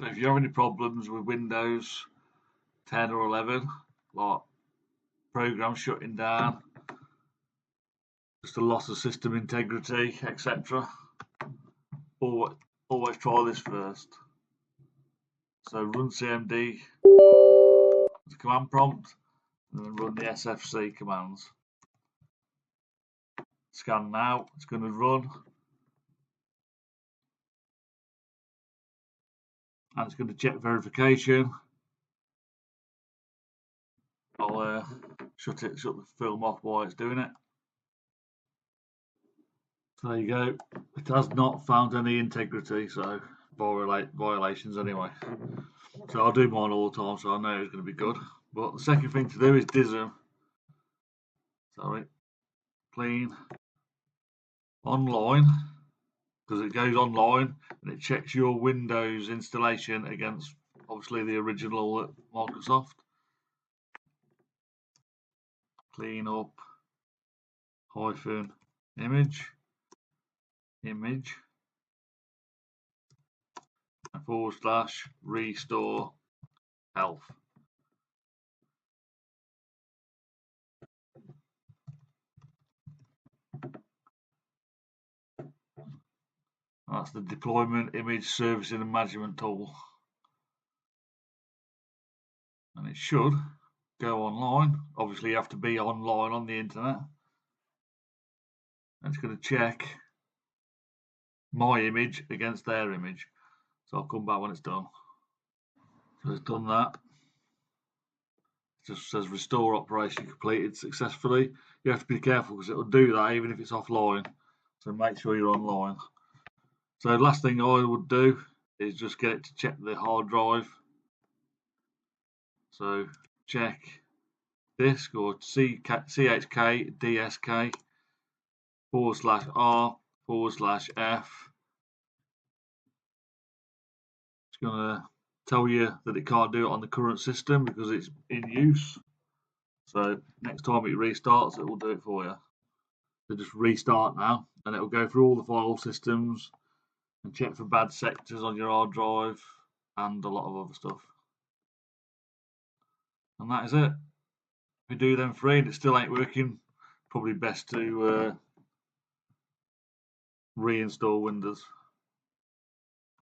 So if you have any problems with Windows 10 or 11, like programs shutting down, just a loss of system integrity, etc., always try this first. So run CMD as a command prompt, and then run the SFC commands. Scan now, it's going to run, and it's going to check verification. I'll shut the film off while it's doing it. So there you go. It has not found any integrity, so violations anyway. So I'll do mine all the time, so I know it's going to be good. But the second thing to do is DISM. Sorry, clean online, because it goes online and it checks your Windows installation against obviously the original at Microsoft. Clean up -image / restore health. That's the deployment image servicing and management tool. And it should go online. Obviously you have to be online on the internet. And it's going to check my image against their image. So I'll come back when it's done. So it's done that. It just says restore operation completed successfully. You have to be careful because it will do that even if it's offline. So make sure you're online. So the last thing I would do is just get it to check the hard drive. So check disk or CHKDSK /R/F. It's going to tell you that it can't do it on the current system because it's in use. So next time it restarts, it will do it for you. So just restart now, and it will go through all the file systems and check for bad sectors on your hard drive and a lot of other stuff. And that is it. If you do them three and it still ain't working, probably best to reinstall Windows.